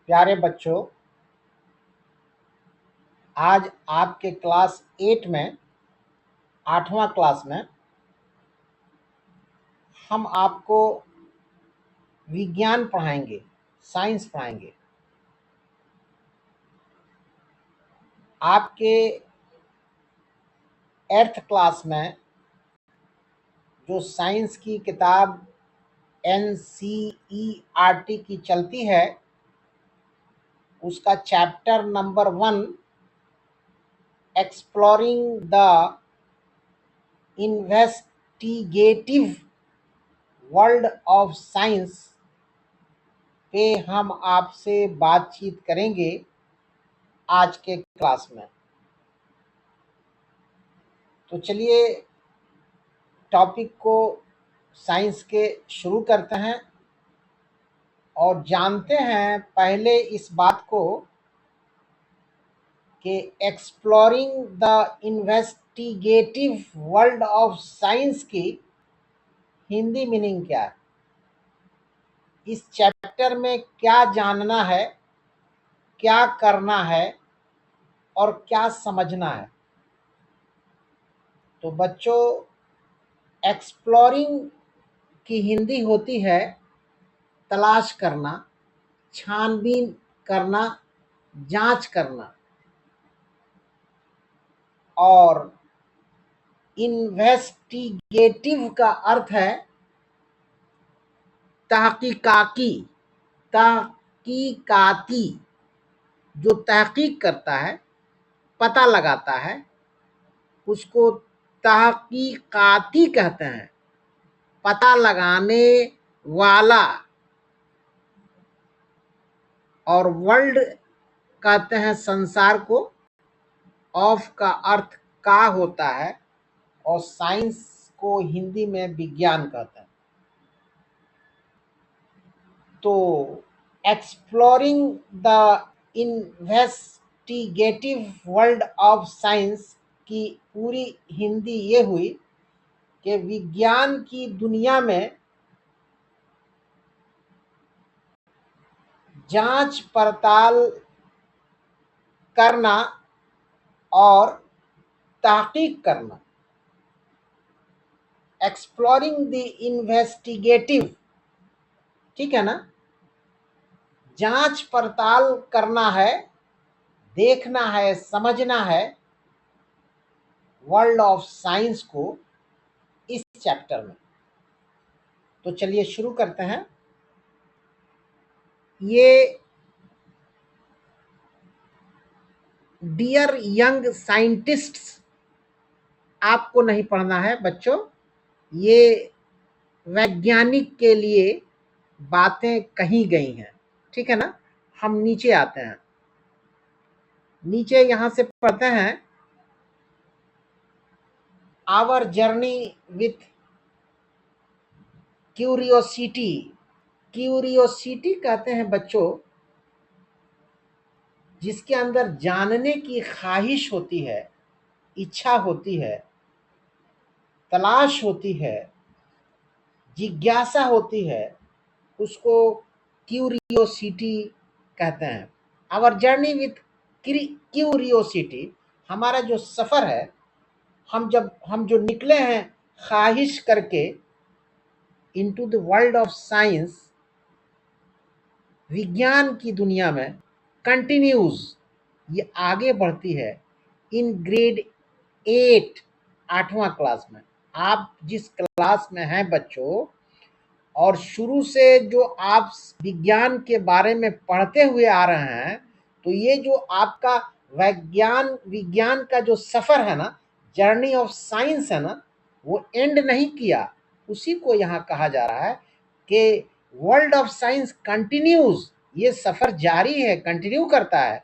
प्यारे बच्चों, आज आपके क्लास 8 में 8वां क्लास में हम आपको विज्ञान पढ़ाएंगे, साइंस पढ़ाएंगे। आपके 8th क्लास में जो साइंस की किताब NCERT की चलती है, उसका chapter number 1 exploring the investigative world of science पे हम आपसे बातचीत करेंगे आज के क्लास में। तो चलिए टॉपिक को साइंस के शुरू करते हैं और जानते हैं पहले इस बात को कि exploring the investigative world of science की हिंदी मीनिंग क्या है, इस चैप्टर में क्या जानना है, क्या करना है और क्या समझना है। तो बच्चों, एक्सप्लोरिंग की हिंदी होती है तलाश करना, छानबीन करना, जांच करना, और इन्वेस्टिगेटिव का अर्थ है तहकीकाती, तहकीकाती। जो तहकीक करता है, पता लगाता है, उसको तहकीकाती कहते हैं। पता लगाने वाला। और वर्ल्ड कहते हैं संसार को। ऑफ का अर्थ का होता है और साइंस को हिंदी में विज्ञान कहते हैं। तो exploring the investigative world of science की पूरी हिंदी ये हुई कि विज्ञान की दुनिया में जांच पड़ताल करना और तहकीक करना। एक्सप्लोरिंग द इन्वेस्टिगेटिव, ठीक है ना, जांच पड़ताल करना है, देखना है, समझना है वर्ल्ड ऑफ साइंस को इस चैप्टर में। तो चलिए शुरू करते हैं। ये डियर यंग साइंटिस्ट्स आपको नहीं पढ़ना है बच्चों, ये वैज्ञानिक के लिए बातें कही गई हैं, ठीक है ना। हम नीचे आते हैं, नीचे यहां से पढ़ते हैं। Our journey with curiosity. Curiosity कहते हैं बच्चों जिसके अंदर जानने की ख्वाहिश होती है, इच्छा होती है, तलाश होती है, जिज्ञासा होती है, उसको क्यूरियोसिटी कहते हैं। आवर जर्नी विथ क्यूरियोसिटी, हमारा जो सफ़र है, हम जो निकले हैं ख्वाहिश करके into the world of science, विज्ञान की दुनिया में, कंटिन्यूज, ये आगे बढ़ती है इन ग्रेड 8, 8वां क्लास में। आप जिस क्लास में हैं बच्चों, और शुरू से जो आप विज्ञान के बारे में पढ़ते हुए आ रहे हैं, तो ये जो आपका विज्ञान का जो सफ़र है ना, जर्नी ऑफ साइंस है ना, वो एंड नहीं किया। उसी को यहाँ कहा जा रहा है कि वर्ल्ड ऑफ साइंस कंटिन्यूज, ये सफ़र जारी है, कंटिन्यू करता है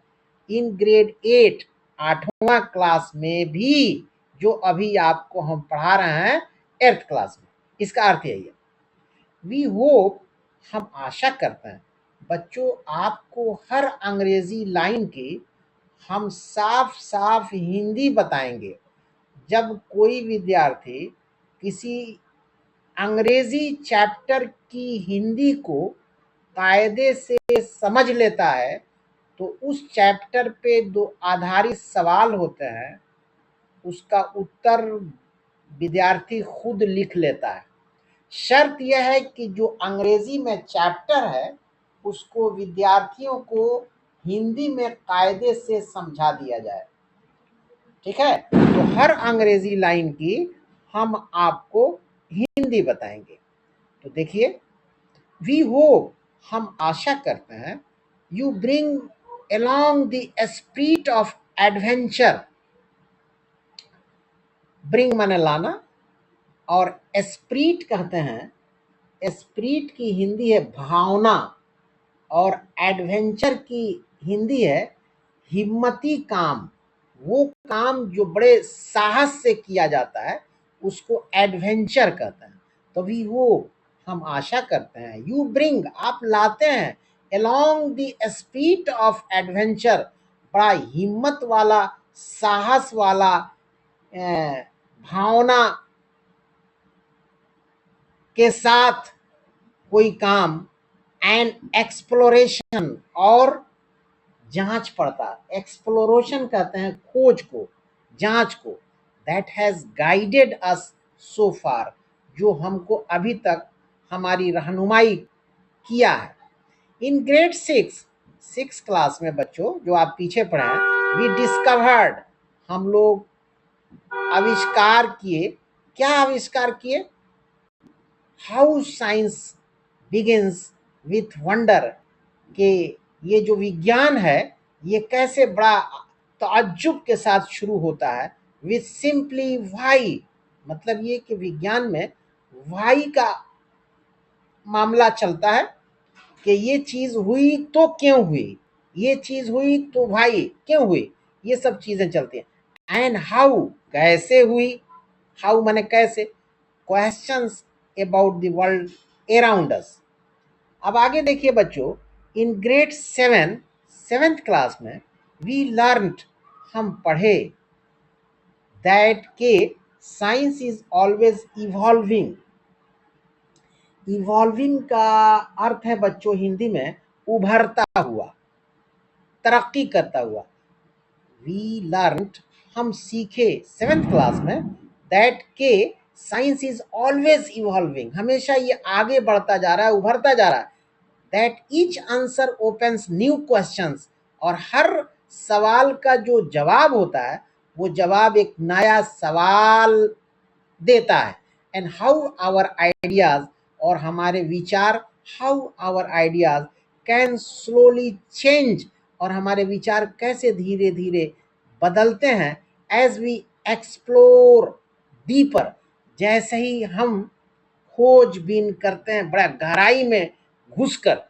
इन ग्रेड 8, 8वां क्लास में भी, जो अभी आपको हम पढ़ा रहे हैं 8th क्लास में। इसका अर्थ यही है। वी होप, हम आशा करते हैं बच्चों, आपको हर अंग्रेजी लाइन की हम साफ साफ हिंदी बताएंगे। जब कोई विद्यार्थी किसी अंग्रेजी चैप्टर की हिंदी को कायदे से समझ लेता है तो उस चैप्टर पे जो आधारित सवाल होते हैं उसका उत्तर विद्यार्थी खुद लिख लेता है। शर्त यह है कि जो अंग्रेजी में चैप्टर है उसको विद्यार्थियों को हिंदी में कायदे से समझा दिया जाए। ठीक है, तो हर अंग्रेजी लाइन की हम आपको हिंदी बताएंगे। तो देखिए, वी होप, हम आशा करते हैं, you bring along the spirit of adventure, bring माने लाना, और स्प्रीट कहते हैं, स्प्रीट की हिंदी है भावना, और एडवेंचर की हिंदी है हिम्मती काम। वो काम जो बड़े साहस से किया जाता है उसको एडवेंचर कहते हैं। तो वी हो, हम आशा करते हैं, यू ब्रिंग, आप लाते हैं, along the speed of adventure, बड़ा हिम्मत वाला, साहस वाला, भावना के साथ कोई काम, एंड एक्सप्लोरेशन, और जांच पड़ताल। एक्सप्लोरेशन कहते हैं खोज को, जांच को, दैट हैज गाइडेड अस सो फार, जो हमको अभी तक हमारी रहनुमाई किया है। इन ग्रेड 6 क्लास में बच्चों, जो आप पीछे पढ़े हैं, वी डिस्कवर्ड, हम लोग आविष्कार किए। क्या आविष्कार किए? How science begins with wonder, कि ये जो विज्ञान है ये कैसे बड़ा ताज्जुब के साथ शुरू होता है। विथ सिंपली वाई, मतलब ये कि विज्ञान में वाई का मामला चलता है कि ये चीज हुई तो क्यों हुई, ये चीज हुई तो भाई क्यों हुई, ये सब चीजें चलती हैं। एंड हाउ, कैसे हुई, हाउ माने कैसे, questions about the world around us. अब आगे देखिए बच्चों, इन ग्रेड 7th क्लास में वी लर्नड, हम पढ़े, दैट के science is always evolving. Evolving का अर्थ है बच्चों हिंदी में उभरता हुआ, तरक्की करता हुआ। वी लर्नड, हम सीखे 7th क्लास में, दैट के साइंस इज ऑलवेज इवॉल्विंग, हमेशा ये आगे बढ़ता जा रहा है, उभरता जा रहा है। That each answer opens new questions, और हर सवाल का जो जवाब होता है वो जवाब एक नया सवाल देता है। एंड हाउ आवर आइडियाज, और हमारे विचार, how our ideas can slowly change, और हमारे विचार कैसे धीरे धीरे बदलते हैं। एज वी एक्सप्लोर डीपर, जैसे ही हम खोजबीन करते हैं बड़ा गहराई में घुसकर।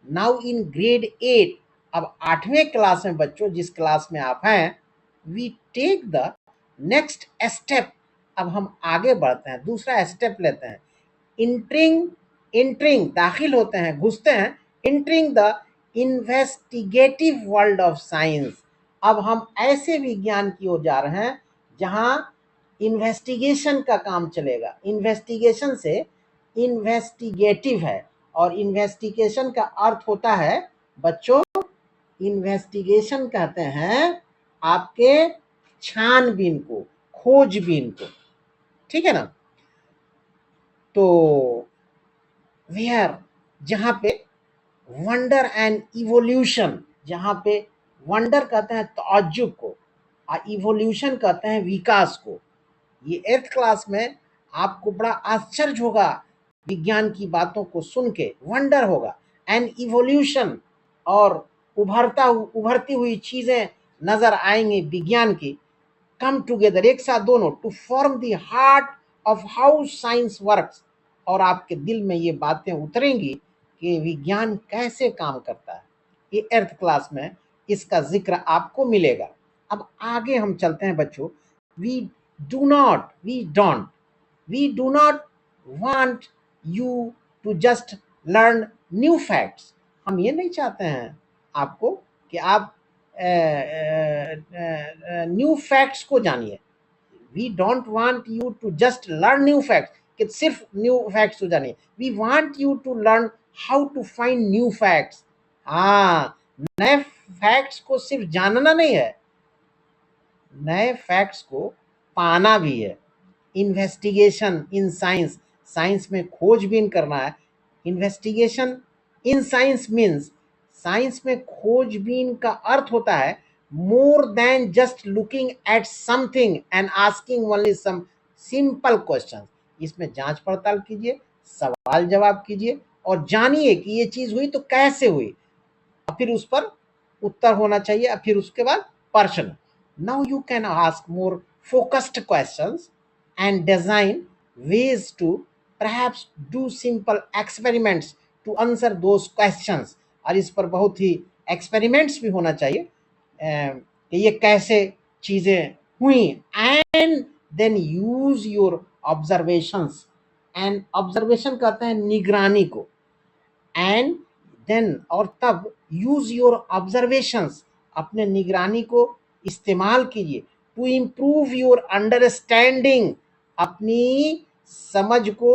नाउ इन ग्रेड 8, अब 8वें क्लास में बच्चों, जिस क्लास में आप हैं, we take the next step, अब हम आगे बढ़ते हैं, दूसरा स्टेप लेते हैं। इंटरिंग, इंटरिंग दाखिल होते हैं, घुसते हैं, entering the investigative world of science. अब हम ऐसे विज्ञान की ओर जा रहे हैं जहां इन्वेस्टिगेशन का काम चलेगा। इन्वेस्टिगेशन से इन्वेस्टिगेटिव है, और इन्वेस्टिगेशन का अर्थ होता है बच्चों, इन्वेस्टिगेशन कहते हैं आपके छानबीन को, खोजबीन को, ठीक है ना। तो वेयर, जहां पे वंडर एंड इवोल्यूशन, जहां पे वंडर कहते हैं ताज्जुब को, और इवोल्यूशन कहते हैं विकास को। ये 8th क्लास में आपको बड़ा आश्चर्य होगा विज्ञान की बातों को सुन के, वंडर होगा। एंड इवोल्यूशन, और उभरती हुई चीजें नजर आएंगी विज्ञान की। कम टुगेदर, एक साथ दोनों, to form the heart of how science works, और आपके दिल में ये बातें उतरेंगी कि विज्ञान कैसे काम करता है। ये 8th क्लास में इसका जिक्र आपको मिलेगा। अब आगे हम चलते हैं बच्चों। We do not, we do not want you to just learn new facts, हम ये नहीं चाहते हैं आपको कि आप न्यू फैक्ट्स को जानिए। We don't want you to just learn new facts, कि सिर्फ न्यू फैक्ट्स को जानिए। We want you to learn how to find new facts. हाँ, नए फैक्ट्स को सिर्फ जानना नहीं है, नए फैक्ट्स को पाना भी है। इन्वेस्टिगेशन इन साइंस, साइंस में खोजबीन करना है। Investigation in science means, science में खोजबीन का अर्थ होता है more than just looking at something and asking only some simple question. इसमें जांच पड़ताल कीजिए, सवाल जवाब कीजिए और जानिए कि ये चीज हुई तो कैसे हुई, और फिर उस पर उत्तर होना चाहिए, और फिर उसके बाद प्रश्न। Now you can ask more focused questions and design ways to perhaps do simple experiments to answer those questions। और इस पर बहुत ही एक्सपेरिमेंट्स भी होना चाहिए कि ये कैसे चीजें हुई। And then use your observations, and observation कहते हैं निगरानी को, एंड देन और तब यूज योर ऑब्जर्वेशंस, अपने निगरानी को इस्तेमाल कीजिए टू इम्प्रूव योर अंडरस्टैंडिंग, अपनी समझ को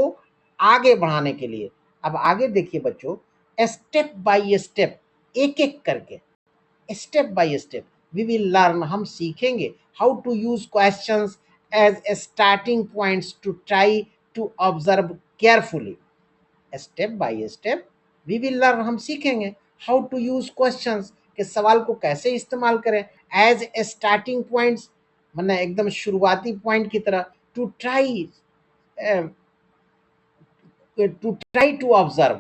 आगे बढ़ाने के लिए। अब आगे देखिए बच्चों, स्टेप बाय स्टेप, एक एक करके, step by step we will learn, हम सीखेंगे how to use questions as a starting points to try to observe carefully. Step by step we will learn, हम सीखेंगे हाउ टू यूज क्वेश्चंस, के सवाल को कैसे इस्तेमाल करें एज ए स्टार्टिंग पॉइंट्स, मतलब एकदम शुरुआती पॉइंट की तरह, टू ट्राई टू ऑब्जर्व,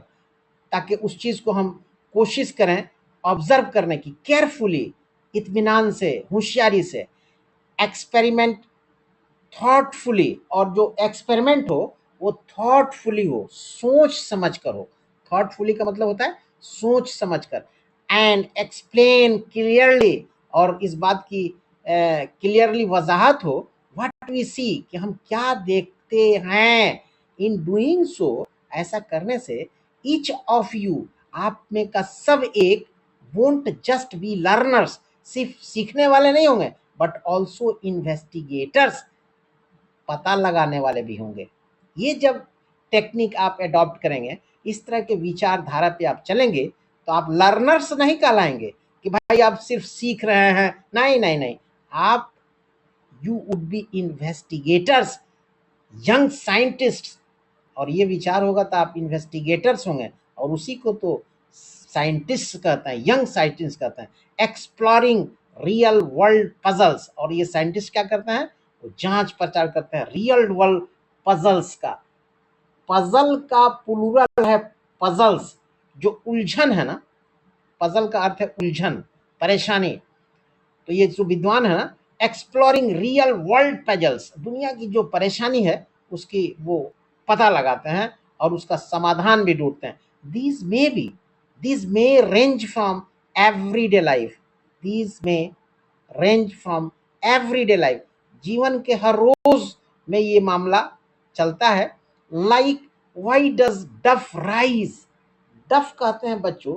ताकि उस चीज को हम कोशिश करें ऑब्जर्व करने की, केयरफुली, इत्मीनान से, होशियारी से। एक्सपेरिमेंट थॉटफुली, और जो एक्सपेरिमेंट हो वो थॉटफुली हो, सोच समझ कर हो। थॉटफुली का मतलब होता है सोच समझ कर। एंड एक्सप्लेन क्लियरली, और इस बात की क्लियरली वजाहत हो, व्हाट वी सी, कि हम क्या देखते हैं। इन डूइंग सो, ऐसा करने से, ईच ऑफ यू, आप में का सब एक, वोंट जस्ट बी लर्नर्स, सिर्फ सीखने वाले नहीं होंगे, बट ऑल्सो इन्वेस्टिगेटर्स, पता लगाने वाले भी होंगे। ये जब टेक्निक आप अडॉप्ट करेंगे, इस तरह के विचारधारा पे आप चलेंगे, तो आप लर्नर्स नहीं कहलाएंगे कि भाई आप सिर्फ सीख रहे हैं, नहीं नहीं नहीं, आप you would be investigators, young scientist. और ये विचार होगा तो आप इन्वेस्टिगेटर्स होंगे, और उसी को तो साइंटिस्ट कहते हैं, यंग साइंटिस्ट कहते हैं। एक्सप्लोरिंग रियल वर्ल्ड पजल्स, और ये साइंटिस्ट क्या करते हैं, वो जांच पड़ताल करते हैं रियल वर्ल्ड पजल्स का। पजल का प्लूरल है पजल्स, जो उलझन है ना, पजल का अर्थ है उलझन, परेशानी। तो ये जो विद्वान है ना, एक्सप्लोरिंग रियल वर्ल्ड पजल्स, दुनिया की जो परेशानी है उसकी वो पता लगाते हैं और उसका समाधान भी ढूंढते हैं। These may be, these may range from everyday life, these may range from everyday life, जीवन के हर रोज में ये मामला चलता है। लाइक व्हाई डज डफ राइज, डफ कहते हैं बच्चों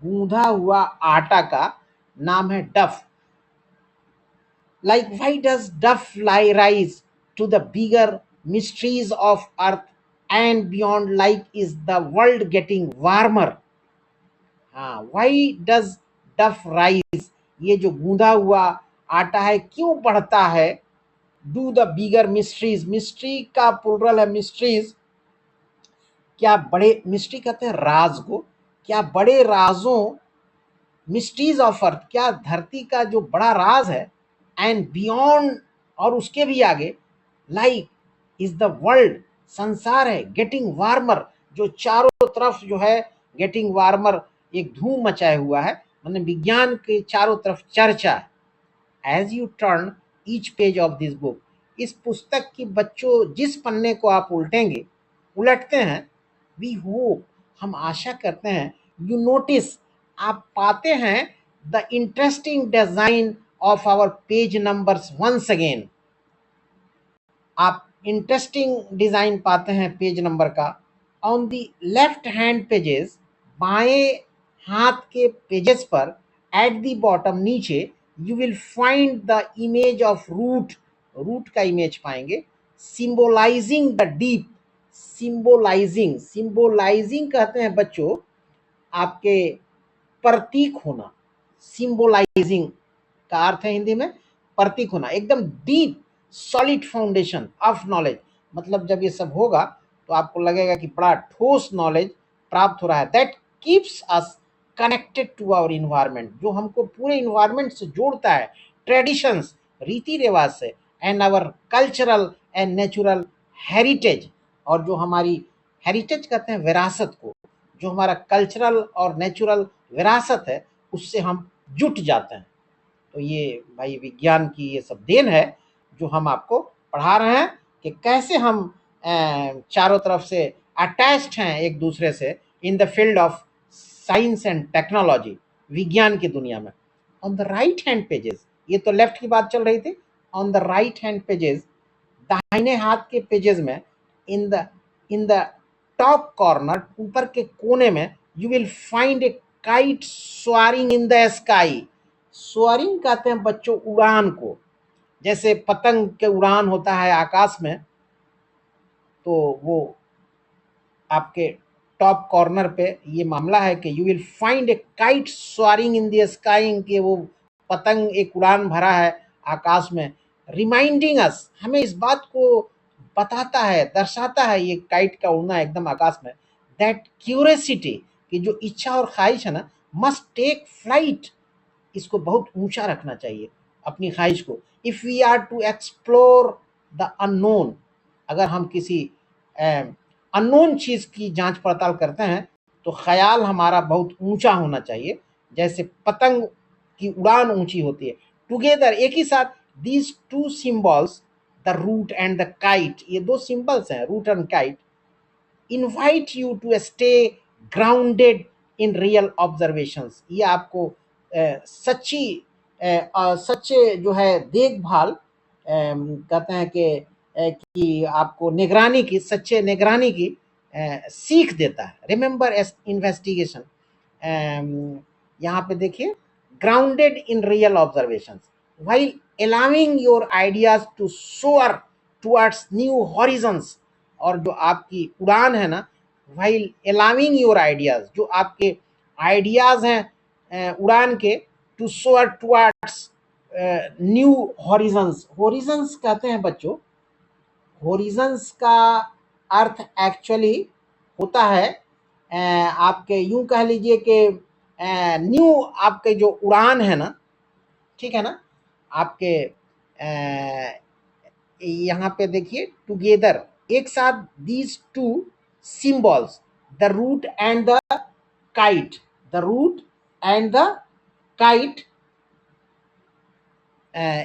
गूंधा हुआ आटा का नाम है डफ। Like why does duff lie rise to the bigger mysteries of earth and beyond, like is the world getting warmer? हाँ, why does duff rise, ये जो गूंधा हुआ आटा है क्यों बढ़ता है। Do the bigger mysteries, mystery का प्लूरल है मिस्ट्रीज, क्या बड़े, मिस्ट्री कहते हैं राज को, क्या बड़े राजों, मिस्ट्रीज ऑफ अर्थ, क्या धरती का जो बड़ा राज है, एंड बियॉन्ड, और उसके भी आगे, लाइक इज द वर्ल्ड, संसार है, गेटिंग वार्मर, जो चारों तरफ जो है, गेटिंग वार्मर एक धूम मचाए हुआ है, मतलब विज्ञान के चारों तरफ चर्चा है। As you turn each page of this book, इस पुस्तक की बच्चों जिस पन्ने को आप उल्टेंगे, उलटते हैं, वी होप, हम आशा करते हैं, यू नोटिस, आप पाते हैं, the interesting design of our page numbers once again, आप इंटरेस्टिंग डिजाइन पाते हैं पेज नंबर का। On the left hand pages, बाएं हाथ के पेजेस पर, एट द बॉटम, नीचे, you will find the image of root, root का इमेज पाएंगे, symbolising the deep, symbolising, symbolising कहते हैं बच्चों आपके प्रतीक होना। सिंबोलाइजिंग का अर्थ है हिंदी में प्रतीक होना, एकदम deep solid foundation of knowledge. मतलब जब ये सब होगा तो आपको लगेगा कि बड़ा ठोस नॉलेज प्राप्त हो रहा है। That keeps us connected to our environment, जो हमको पूरे इन्वायरमेंट से जोड़ता है, ट्रेडिशंस, रीति रिवाज से, and our cultural and natural heritage. और जो हमारी हेरिटेज कहते हैं विरासत को, जो हमारा कल्चरल और नेचुरल विरासत है उससे हम जुट जाते हैं। तो ये भाई विज्ञान की ये सब देन है जो हम आपको पढ़ा रहे हैं कि कैसे हम चारों तरफ से अटैच्ड हैं एक दूसरे से in the field of science and technology, विज्ञान की दुनिया में। On the right hand pages, ये तो लेफ्ट की बात चल रही थी, on the right hand pages, दाहिने हाथ के पेजेस में, इन द टॉप कॉर्नर, ऊपर के कोने में, you will find a kite soaring in the sky. Soaring कहते हैं बच्चों उड़ान को, जैसे पतंग के उड़ान होता है आकाश में, तो वो आपके टॉप कॉर्नर पे ये मामला है कि you will find a kite soaring in the sky, कि वो पतंग एक उड़ान भरा है आकाश में। रिमाइंडिंग अस, हमें इस बात को बताता है, दर्शाता है ये काइट का उड़ना एकदम आकाश में, दैट क्यूरियोसिटी, कि जो इच्छा और ख्वाहिश है ना, मस्ट टेक फ्लाइट, इसको बहुत ऊंचा रखना चाहिए अपनी ख्वाहिश को। If we are to explore the unknown, अगर हम किसी अननोन चीज की जांच पड़ताल करते हैं तो ख्याल हमारा बहुत ऊंचा होना चाहिए, जैसे पतंग की उड़ान ऊंची होती है। टुगेदर, एक ही साथ, these two symbols, the root and the kite, ये दो सिंबल्स हैं root and kite, invite you to stay grounded in real observations. ये आपको सच्चे जो है देखभाल कहते हैं कि आपको निगरानी की, सच्चे निगरानी की सीख देता है। रिमेंबर इन्वेस्टिगेशन, यहाँ पे देखिए, grounded in real observations while allowing your ideas to soar towards new horizons. और जो आपकी उड़ान है ना, व्हाइल अलाउइंग योर आइडियाज, जो आपके आइडियाज हैं उड़ान के, to soar towards new horizons. Horizons कहते हैं बच्चों, हॉरिजन्स का अर्थ एक्चुअली होता है आपके यूं कह लीजिए कि न्यू, आपके जो उड़ान है ना, ठीक है ना, आपके यहाँ पे देखिए टुगेदर, एक साथ, these two symbols, the root and the kite, the root and the kite,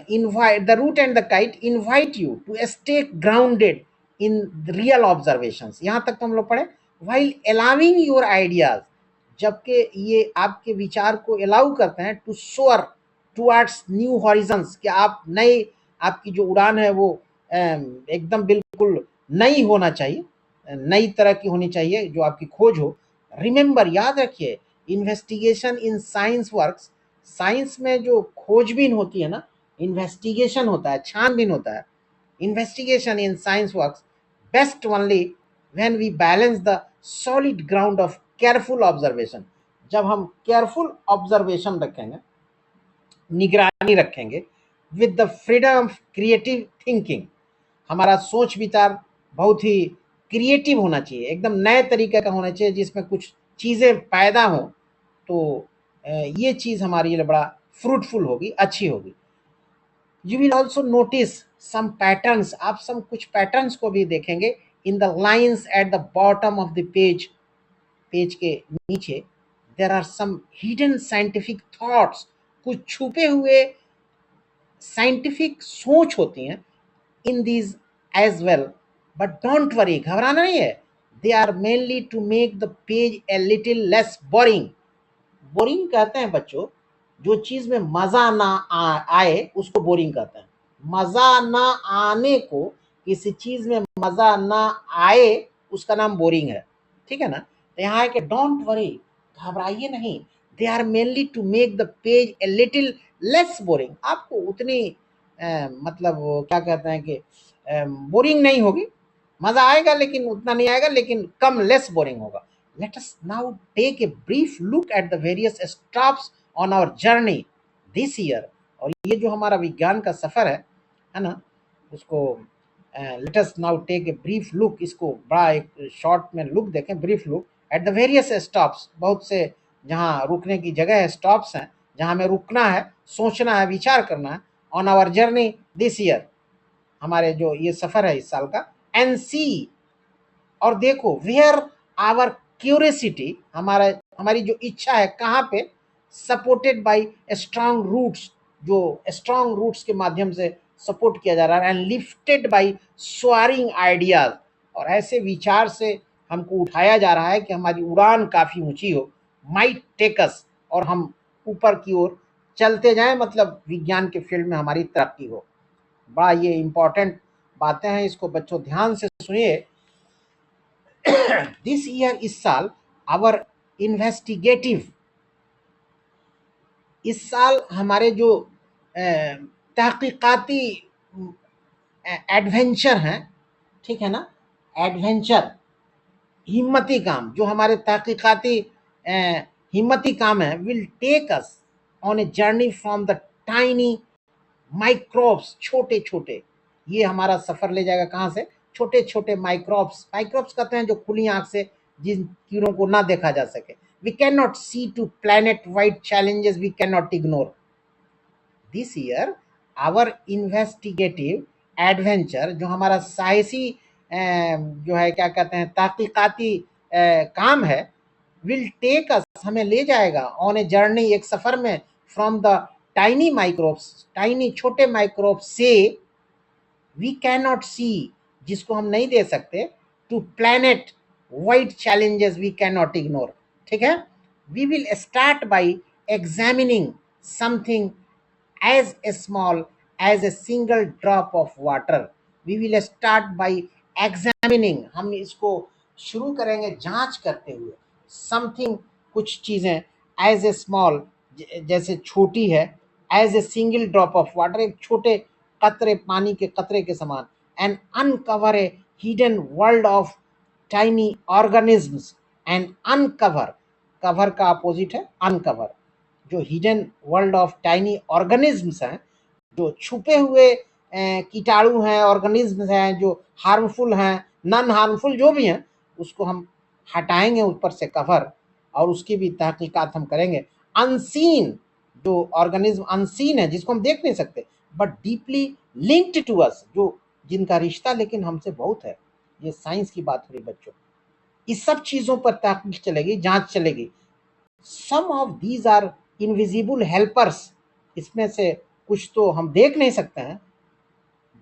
invite the root and the kite invite you to stay grounded in the real observations। यहाँ तक तो हम लोग पढ़े। while allowing your ideas, जबकि ये आपके विचार को अलाउ करते हैं, to soar towards new horizons, कि आप नए, आपकी जो उड़ान है वो एकदम बिल्कुल नई होना चाहिए, नई तरह की होनी चाहिए जो आपकी खोज हो। रिमेंबर, याद रखिए, investigation in science works, science में जो खोजबीन होती है ना, इन्वेस्टिगेशन होता है, छानबीन होता है, investigation in science works best only when we balance the solid ground of careful observation. जब हम केयरफुल ऑब्जर्वेशन रखेंगे, निगरानी रखेंगे, with the freedom of creative thinking, हमारा सोच विचार बहुत ही क्रिएटिव होना चाहिए, एकदम नए तरीके का होना चाहिए, जिसमें कुछ चीज़ें पैदा हों, तो ये चीज़ हमारे लिए बड़ा फ्रूटफुल होगी, अच्छी होगी। You will also notice some patterns, आप सब कुछ पैटर्न्स को भी देखेंगे in the lines at the bottom of the page, page के नीचे। There are some hidden scientific thoughts, कुछ छुपे हुए साइंटिफिक सोच होती हैं in these as well, but don't worry, घबराना नहीं है। They are mainly to make the page a little less boring. Boring कहते हैं बच्चों, जो चीज में मजा ना आए उसको बोरिंग कहते हैं। मजा ना आने को, किसी चीज में मजा ना आए, उसका नाम बोरिंग है, ठीक है ना। तो यहाँ है कि डोंट वरी, घबराइए नहीं, they are mainly to make the page a little less boring. आपको उतनी मतलब क्या कहते हैं कि बोरिंग नहीं होगी, मजा आएगा लेकिन उतना नहीं आएगा, लेकिन कम, लेस बोरिंग होगा। Let us now take a brief look at the various stops on our journey this year. और ये जो हमारा विज्ञान का सफर है ना, उसको let us now take a brief look, इसको बड़ा एक शॉर्ट में लुक देखें, brief look at the various stops, बहुत से जहाँ रुकने की जगह है, स्टॉप्स हैं जहाँ हमें रुकना है, सोचना है, विचार करना है, on our journey this year, हमारे जो ये सफर है इस साल का, एंड सी, और देखो, वेयर आवर क्यूरियसिटी, हमारा हमारी जो इच्छा है कहाँ पे, सपोर्टेड बाय स्ट्रांग रूट्स, जो स्ट्रांग रूट्स के माध्यम से सपोर्ट किया जा रहा है, एंड लिफ्टेड बाय सोअरिंग आइडियाज, और ऐसे विचार से हमको उठाया जा रहा है कि हमारी उड़ान काफी ऊंची हो, माइट टेकस, और हम ऊपर की ओर चलते जाएं, मतलब विज्ञान के फील्ड में हमारी तरक्की हो। बड़ा ये इंपॉर्टेंट बातें हैं, इसको बच्चों ध्यान से सुनिए। दिस ईयर, इस साल, आवर इन्वेस्टिगेटिव, इस साल हमारे जो तहकीकाती एडवेंचर हैं, ठीक है ना, एडवेंचर, हिम्मती काम, जो हमारे तहकीकाती हिम्मती काम है, will take us on a journey from the tiny microbes, छोटे छोटे, ये हमारा सफर ले जाएगा कहाँ से, छोटे छोटे माइक्रोब्स, माइक्रोब्स कहते हैं जो खुली आंख से जिन कीड़ों को ना देखा जा सके, we can not see, to planet wide challenges we can not ignore. This year our investigative adventure, जो हमारा साहसी जो है क्या कहते हैं तहकीकाती काम है, विल टेक अस, हमें ले जाएगा, ऑन ए जर्नी, एक सफर में, from the tiny microbes, tiny छोटे माइक्रोब से, वी कैन नॉट सी, जिसको हम नहीं दे सकते, to planet wide challenges we can not ignore, ठीक है। We will start by examining something as small as a single drop of water. We will start by examining, हम इसको शुरू करेंगे जांच करते हुए, something, कुछ चीजें, as a small, जैसे छोटी है, as a single drop of water, एक छोटे कतरे, पानी के कतरे के समान, and uncover a hidden world of tiny organisms, and uncover, cover का अपोजिट है uncover, जो hidden world of tiny organisms हैं, जो छुपे हुए कीटाणु हैं, ऑर्गेनिज्म्स हैं, जो हार्मफुल हैं, नॉन हार्मफुल जो भी हैं, उसको हम हटाएंगे ऊपर से कवर, और उसकी भी तहकीकात हम करेंगे। अनसीन, जो ऑर्गेनिज्म अनसीन है, जिसको हम देख नहीं सकते, but deeply linked to us, जो जिनका रिश्ता लेकिन हमसे बहुत है, ये साइंस की बात हो रही बच्चों। इस सब चीजों पर तहकीक चलेगी, जांच चलेगी। Some of these are invisible helpers, इसमें से कुछ तो हम देख नहीं सकते हैं,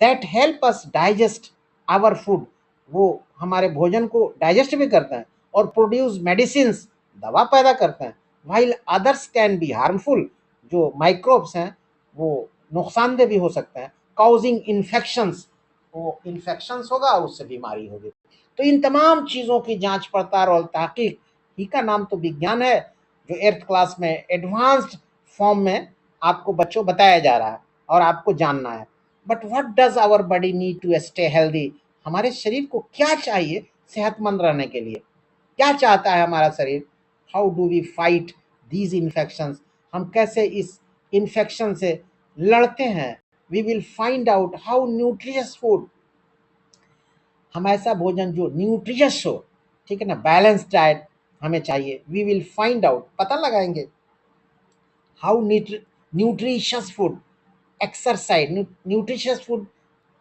that help us digest our food, वो हमारे भोजन को डाइजेस्ट भी करते हैं, और प्रोड्यूस मेडिसिन, दवा पैदा करते हैं, while others can be harmful, जो माइक्रोब्स हैं वो नुकसानदेह भी हो सकते हैं, काउजिंग इन्फेक्शंस, वो इन्फेक्शंस होगा, उससे बीमारी होगी। तो इन तमाम चीज़ों की जांच पड़ताल और तहकीक, ही का नाम तो विज्ञान है, जो एर्थ क्लास में एडवांस्ड फॉर्म में आपको बच्चों बताया जा रहा है और आपको जानना है। But what does our body need to stay healthy, हमारे शरीर को क्या चाहिए सेहतमंद रहने के लिए, क्या चाहता है हमारा शरीर, how do we fight these infections, हम कैसे इस इन्फेक्शन से लड़ते हैं। We will find out how nutritious food, हम ऐसा भोजन जो न्यूट्रिशियस हो, ठीक है ना, बैलेंस डाइट हमें चाहिए। वी विल फाइंड आउट, पता लगाएंगे, how nutritious food, exercise, nutritious food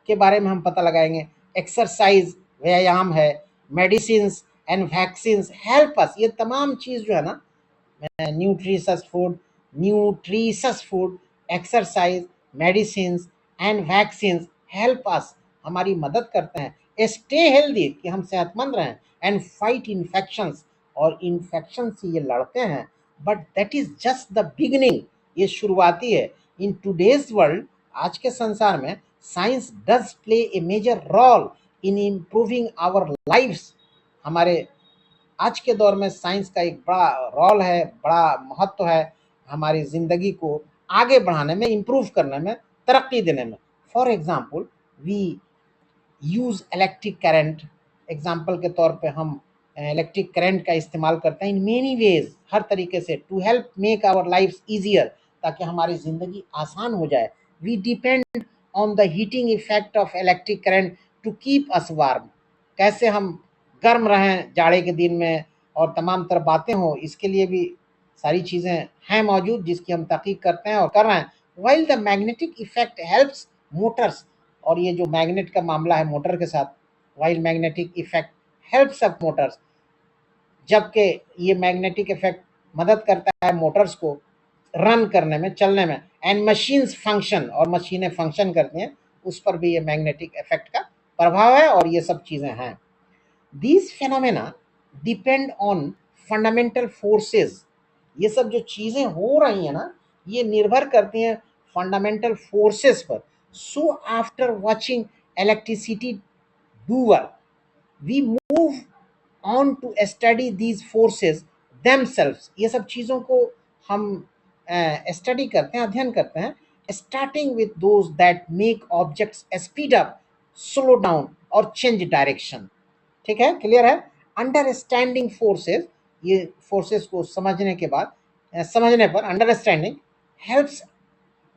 के बारे में हम पता लगाएंगे, एक्सरसाइज, व्यायाम है, medicine and vaccine help us, ये तमाम चीज़ जो है ना, nutritious food, exercise, medicine and vaccine help us, हमारी मदद करते हैं, स्टे हेल्दी, कि हम सेहतमंद रहें, एंड फाइट इन्फेक्शंस, और इन्फेक्शन से ये लड़ते हैं। But that is just the beginning, ये शुरुआती है। इन टूडेज वर्ल्ड, आज के संसार में, science does play a major role in improving our lifes, हमारे आज के दौर में साइंस का एक बड़ा रोल है, बड़ा महत्व है हमारी ज़िंदगी को आगे बढ़ाने में, इम्प्रूव करने में, तरक्की देने में। For example, we use electric current, example के तौर पे हम इलेक्ट्रिक करंट का इस्तेमाल करते हैं इन मेनी वेज, हर तरीके से, to help make our life easier, ताकि हमारी ज़िंदगी आसान हो जाए। We depend on the heating effect of electric current to keep us warm, कैसे हम गर्म रहें जाड़े के दिन में और तमाम तरह बातें हों, इसके लिए भी सारी चीज़ें हैं मौजूद जिसकी हम तहकीक करते हैं और कर रहे हैं। While the magnetic effect helps Motors, और ये जो मैग्नेट का मामला है मोटर के साथ, while magnetic effect helps of Motors, जबकि ये मैग्नेटिक इफेक्ट मदद करता है मोटर्स को रन करने में, चलने में, एंड मशीन्स फंक्शन, और मशीनें फंक्शन करती हैं, उस पर भी ये मैग्नेटिक इफेक्ट का प्रभाव है और ये सब चीज़ें हैं। These phenomena depend on fundamental forces, ये सब जो चीज़ें हो रही हैं ना, ये निर्भर करती हैं फंडामेंटल फोर्सेस पर। So after watching electricity do work, we move on to study these forces themselves, ये सब चीज़ों को हम स्टडी करते हैं, अध्ययन करते हैं, starting with those that make objects speed up, slow down और चेंज डायरेक्शन। ठीक है, क्लियर है। अंडरस्टैंडिंग फोर्सेस, ये फोर्सेस को समझने के बाद, समझने पर अंडरस्टैंडिंग हेल्प्स,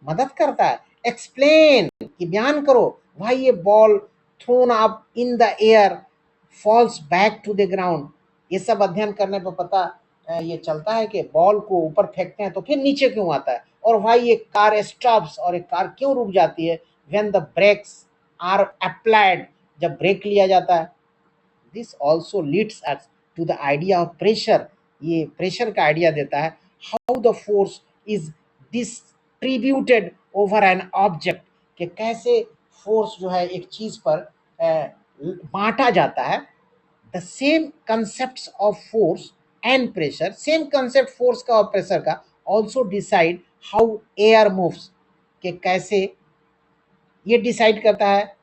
मदद करता है, एक्सप्लेन कि बयान करो, भाई ये ball thrown up in the air falls back to the ground, ये सब अध्ययन करने पर पता ये चलता है कि बॉल को ऊपर फेंकते हैं तो फिर नीचे क्यों आता है, और भाई एक कार स्टॉप्स, और एक कार क्यों रुक जाती है, when the brakes are applied, जब ब्रेक लिया जाता है। This also leads us to the idea of pressure, ये प्रेशर का आइडिया देता है। How the force is distributed over an object, कि कैसे फोर्स जो है एक चीज़ पर बांटा जाता है। The same concept of force and pressure, same concept force का और प्रेशर का, also decide how air moves, कि कैसे ये डिसाइड करता है,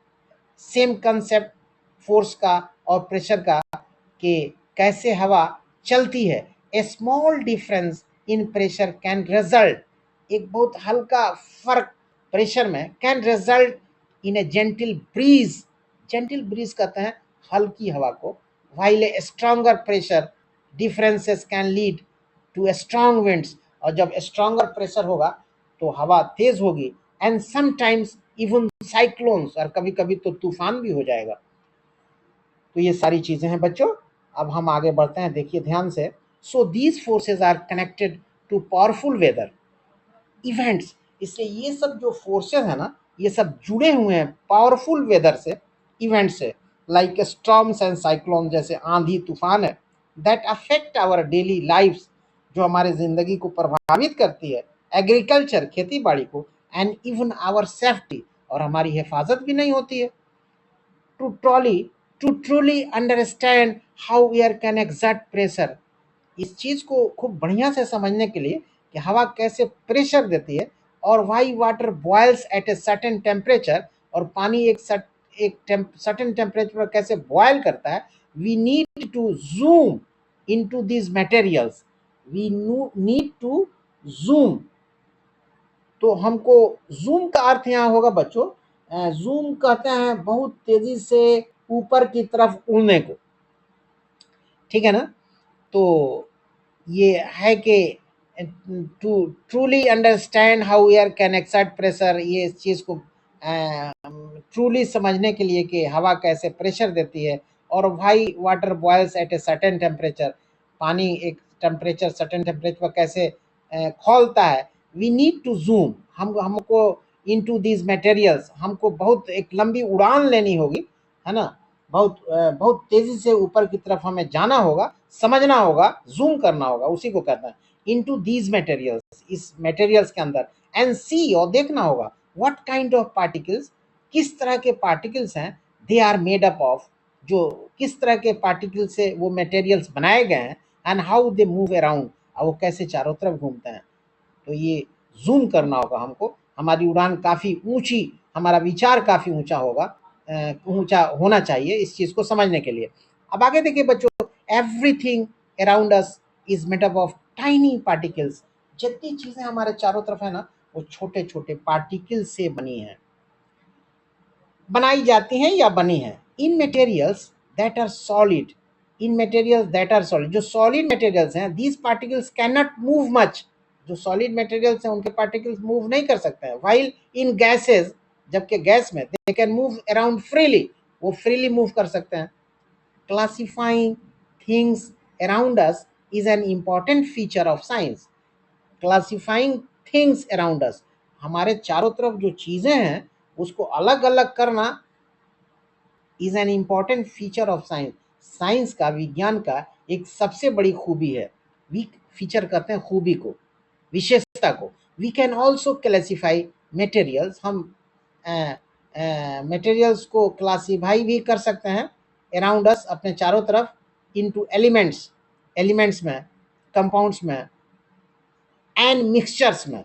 सेम कंसेप्ट फोर्स का और प्रेशर का, कि कैसे हवा चलती है। A small difference in pressure can result, एक बहुत हल्का फर्क प्रेशर में, can result in a gentle breeze, gentle breeze कहते हैं हल्की हवा को, while a stronger pressure differences can lead to a strong winds, और जब stronger pressure होगा तो हवा तेज होगी, and sometimes even cyclones, और कभी कभी तो तूफान भी हो जाएगा। तो ये सारी चीजें हैं बच्चों। अब हम आगे बढ़ते हैं, देखिए ध्यान से। So these forces are connected to powerful weather events, इसलिए ये सब जो फोर्सेस है ना, ये सब जुड़े हुए हैं पावरफुल वेदर से, इवेंट से, लाइक स्टॉर्म्स एंड साइक्लोन, जैसे आंधी तूफान है, that affect our daily lifes, जो हमारे ज़िंदगी को प्रभावित करती है, एग्रीकल्चर, खेती बाड़ी को, एंड इवन आवर सेफ्टी, और हमारी हिफाजत भी नहीं होती है। To truly to truly understand how air can exert pressure, इस चीज़ को खूब बढ़िया से समझने के लिए कि हवा कैसे प्रेशर देती है, और why water boils at a certain temperature, और पानी एक सर्टेन टेम्परेचर पर कैसे बॉयल करता है। We need to zoom into these materials, we need to zoom, तो हमको जूम का अर्थ यहाँ होगा बच्चों, जूम कहते हैं बहुत तेजी से ऊपर की तरफ उड़ने को, ठीक है ना। तो ये है कि to truly understand how air can exert pressure, ये इस चीज़ को ट्रूली समझने के लिए कि हवा कैसे प्रेशर देती है, और why water boils at a certain temperature, पानी एक टेम्परेचर सर्टेन टेम्परेचर पर कैसे खौलता है। वी नीड टू जूम, हमको इनटू दीज मटेरियल्स, हमको बहुत एक लंबी उड़ान लेनी होगी, है ना, बहुत तेजी से ऊपर की तरफ हमें जाना होगा, समझना होगा, जूम करना होगा, उसी को कहते हैं इनटू दीज मटेरियल्स, इस मटेरियल्स के अंदर, एंड सी, और देखना होगा, व्हाट काइंड ऑफ पार्टिकल्स, किस तरह के पार्टिकल्स हैं, they are made up of, जो किस तरह के पार्टिकल से वो मटेरियल्स बनाए गए हैं, and how they move around, और वो कैसे चारों तरफ घूमते हैं। तो ये जूम करना होगा हमको, हमारी उड़ान काफ़ी ऊंची, हमारा विचार काफ़ी ऊंचा होगा, ऊंचा होना चाहिए इस चीज़ को समझने के लिए। अब आगे देखिए बच्चों, everything around us is made up of tiny particles, जितनी चीज़ें हमारे चारों तरफ है ना, वो छोटे छोटे पार्टिकल से बनी हैं। बनाई जाती हैं या बनी हैं। In materials that are solid, in materials that are solid, जो सॉलिड मटेरियल्स हैं, these particles cannot move much, जो सॉलिड मटेरियल्स हैं उनके पार्टिकल्स मूव नहीं कर सकते हैं। व्हाइल इन गैसेस, जबकि गैस में they can move around freely, वो फ्रीली मूव कर सकते हैं। Classifying things around us is an important feature of science. Classifying things around us, हमारे चारों तरफ जो चीजें हैं उसको अलग अलग करना is an important feature of science. Science का, विज्ञान का एक सबसे बड़ी खूबी है। वी फीचर कहते हैं खूबी को, विशेषता को। We can also classify materials, हम मटेरियल्स को क्लासीफाई भी कर सकते हैं अराउंड अस, अपने चारों तरफ, इनटू एलिमेंट्स, एलिमेंट्स में, कंपाउंड्स में, एंड मिक्सचर्स में।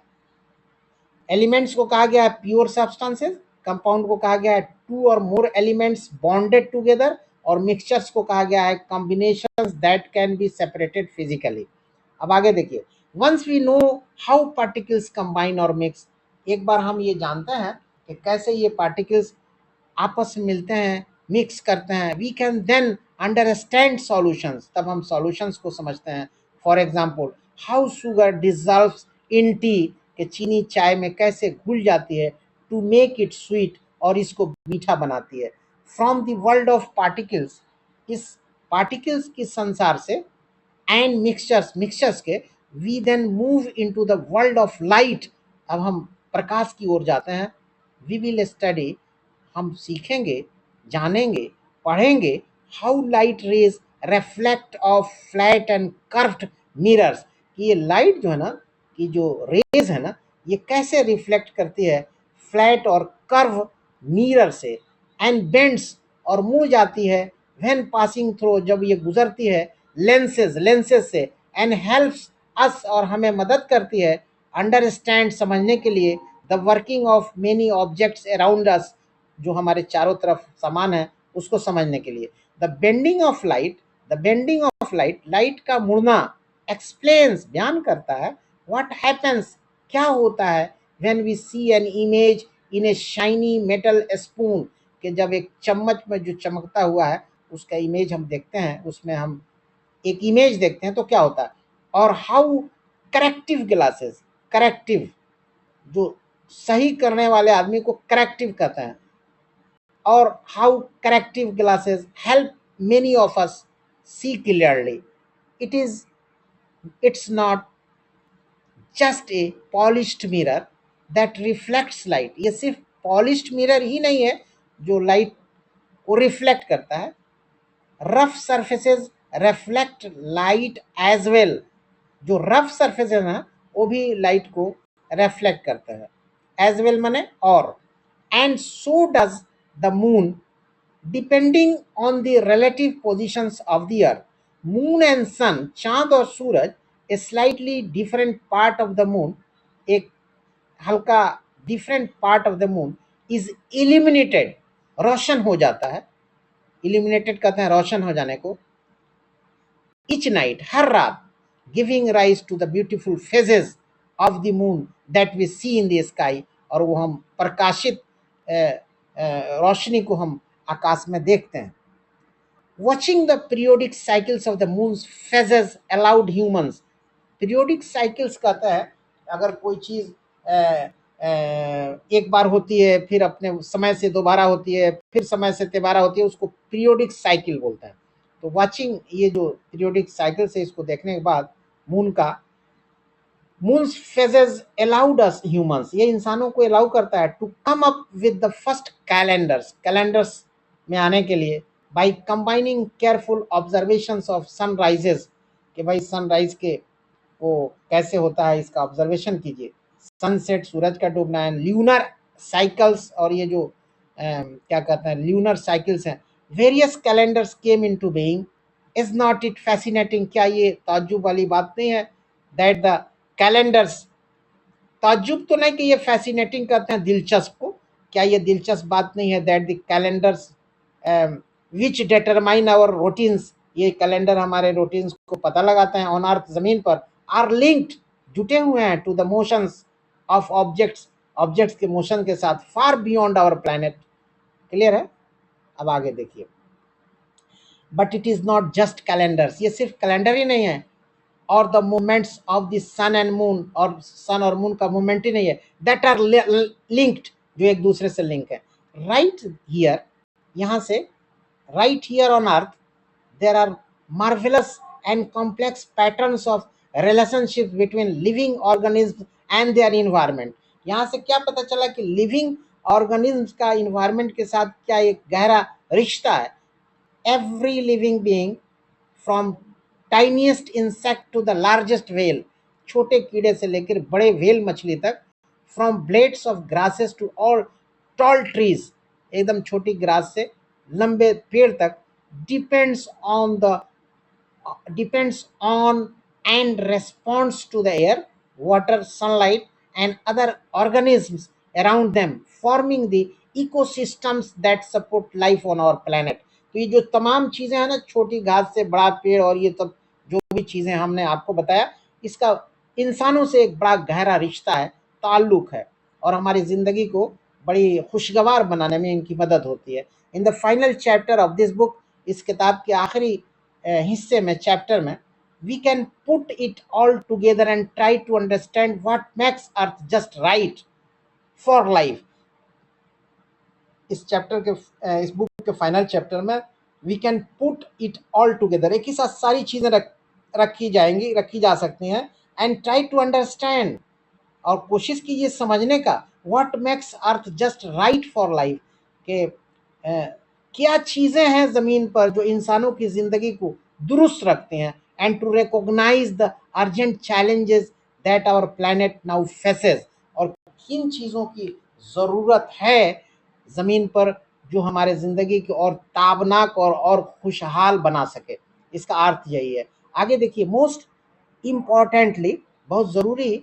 एलिमेंट्स को कहा गया है प्योर सब्सटेंसेस, कंपाउंड को कहा गया है टू और मोर एलिमेंट्स बॉन्डेड टुगेदर, और मिक्सचर्स को कहा गया है combinations that can be separated physically. अब आगे देखिए, once we know how particles combine और मिक्स, एक बार हम ये जानते हैं कि कैसे ये पार्टिकल्स आपस में मिलते हैं, मिक्स करते हैं, we can then understand solutions, तब हम सॉल्यूशंस को समझते हैं। For example, how sugar dissolves in tea, कि चीनी चाय में कैसे घुल जाती है, टू मेक इट स्वीट, और इसको मीठा बनाती है। From the world of particles, इस पार्टिकल्स के संसार से, एंड मिक्सचर्स, मिक्सचर्स के, we then move into the world of light, अब हम प्रकाश की ओर जाते हैं। वी विल स्टडी, हम सीखेंगे, जानेंगे, पढ़ेंगे, how light rays reflect of flat and curved mirrors, कि ये लाइट जो है ना, कि जो रेज है ना, ये कैसे रिफ्लेक्ट करती है फ्लैट और कर्व मिरर से, एंड बेंड्स, और मुड़ जाती है, व्हेन पासिंग थ्रू, जब ये गुजरती है लेंसेज, लेंसेज से, एंड हेल्प्स अस, और हमें मदद करती है अंडरस्टैंड, समझने के लिए, the working of many objects around us, जो हमारे चारों तरफ सामान है उसको समझने के लिए। The bending of light, the bending of light, light का मुड़ना, एक्सप्लेन्स, बयान करता है, व्हाट हैपन्स, क्या होता है, when we see an image in a shiny metal spoon, कि जब एक चम्मच में जो चमकता हुआ है उसका इमेज हम देखते हैं, उसमें हम एक इमेज देखते हैं तो क्या होता है। और हाउ करेक्टिव ग्लासेस, करेक्टिव, जो सही करने वाले आदमी को करेक्टिव कहते हैं, और how corrective glasses help many of us see clearly. It is, it's not just a polished mirror that reflects light, ये सिर्फ पॉलिश्ड मिरर ही नहीं है जो लाइट को रिफ्लेक्ट करता है। Rough surfaces reflect light as well, जो रफ सरफेस है ना वो भी लाइट को रिफ्लेक्ट करते हैं, एज वेल माने और। And so does the moon, depending on the relative positions of the earth. Moon and sun, चांद और सूरज, a slightly different part of the moon, एक हल्का different part of the moon is illuminated, रोशन हो जाता है। इल्यूमिनेटेड कहते हैं रोशन हो जाने को। each night, हर रात, giving rise to the beautiful phases of the moon that we see in the sky, और वो हम प्रकाशित रोशनी को हम आकाश में देखते हैं। Watching the periodic cycles of the moon's phases allowed humans, periodic cycles कहता है, अगर कोई चीज़ एक बार होती है, फिर अपने समय से दोबारा होती है, फिर समय से तिबारा होती है, उसको पीरियोडिक साइकिल बोलते हैं। तो वाचिंग, ये जो पीरियोडिक साइकिल से, इसको देखने के बाद मून का, moon's phases allowed us humans, ये इंसानों को अलाउ करता है to come up with the first calendars, calendars में आने के लिए, by combining careful observations of sunrises, कि भाई सनराइज के वो कैसे होता है इसका ऑब्जर्वेशन कीजिए, सनसेट, सूरज का डूबना, है ल्यूनर साइकिल्स, और ये जो क्या कहते हैं ल्यूनर साइकिल्स हैं। Various calendars came into being, is not it fascinating, क्या ये ताज्जुब वाली बात नहीं है, दैट द कैलेंडर्स, ताज्जुब तो नहीं कि ये फैसिनेटिंग कहते हैं दिलचस्प को, क्या ये दिलचस्प बात नहीं है, that the calendars which determine our routines, ये कैलेंडर हमारे रूटीन्स को पता लगाते हैं, ऑन अर्थ, जमीन पर, आर लिंक्ड, जुटे हुए हैं, to the motions of objects, objects के मोशन के साथ, far beyond our planet, clear है? अब आगे देखिए, but it is not just calendars, ये सिर्फ कैलेंडर ही नहीं है, और the movements of the sun and moon, और सन और मून का मूवमेंट ही नहीं है, दैट आर लिंक्ड, जो एक दूसरे से लिंक है। राइट हियर, यहाँ से right here on earth there are marvelous and complex patterns of relationships between living organisms and their environment। यहाँ से क्या पता चला कि लिविंग ऑर्गेनिज्म का इन्वायरमेंट के साथ क्या एक गहरा रिश्ता है। Every living being from tiniest insect to the largest whale, छोटे कीड़े से लेकर बड़े व्हेल मछली तक, from blades of grasses to all tall trees, एकदम छोटी ग्रास से लंबे पेड़ तक, depends on the depends on and responds to the air, water, sunlight, and other organisms around them, forming the ecosystems that support life on our planet। तो ये जो तमाम चीजें हैं ना, छोटी घास से बड़ा पेड़ और ये सब जो भी चीजें हमने आपको बताया, इसका इंसानों से एक बड़ा गहरा रिश्ता है, ताल्लुक है, और हमारी जिंदगी को बड़ी खुशगवार बनाने में इनकी मदद होती है। In the final chapter of this book, इस किताब के आखिरी हिस्से में, चैप्टर में, we can put it all together and try to understand what makes earth just right for life। इस चैप्टर के इस बुक के फाइनल चैप्टर में we can put it all together, एक ही साथ सारी चीजें रखी जा सकती हैं, and try to understand, और कोशिश कीजिए समझने का, what makes earth just right for life, के क्या चीजें हैं जमीन पर जो इंसानों की जिंदगी को दुरुस्त रखते हैं, and to recognise the urgent challenges that our planet now faces, और किन चीजों की जरूरत है जमीन पर जो हमारे जिंदगी की और ताबनाक और खुशहाल बना सके। इसका अर्थ यही है। आगे देखिए, मोस्ट इम्पॉर्टेंटली, बहुत जरूरी,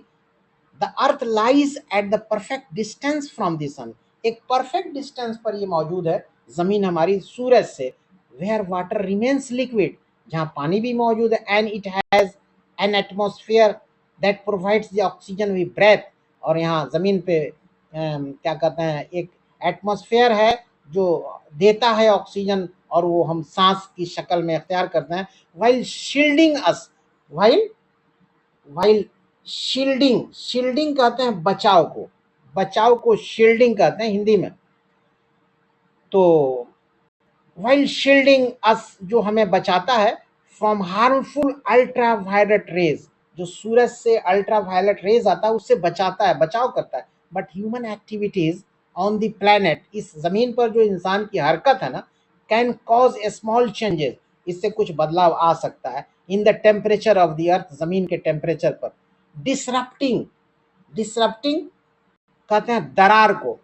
the earth lies at the perfect distance from the sun, एक परफेक्ट डिस्टेंस पर ये मौजूद है जमीन हमारी सूरज से, वेयर वाटर रिमेन्स लिक्विड, जहाँ पानी भी मौजूद है, and it has an atmosphere that provides the oxygen we breathe, और यहाँ जमीन पे क्या कहते हैं, एक एटमोसफियर है जो देता है ऑक्सीजन, और वो हम सांस की शक्ल में अख्तियार करते हैं, वाइल शील्डिंग अस, वाइल शील्डिंग, शील्डिंग कहते हैं बचाव को शील्डिंग कहते हैं हिंदी में। तो वाइल शील्डिंग अस, जो हमें बचाता है फ्रॉम हार्मफुल अल्ट्रावायलेट रेज, जो सूरज से अल्ट्रावायलेट रेज आता है उससे बचाता है, बचाव करता है। But human activities on the planet, इस जमीन पर जो इंसान की हरकत है ना, can cause A small changes, इससे कुछ बदलाव आ सकता है in the temperature of the अर्थ, जमीन के टेम्परेचर पर। डिसरप्टिंग, डिसरप्टिंग कहते हैं दरार को,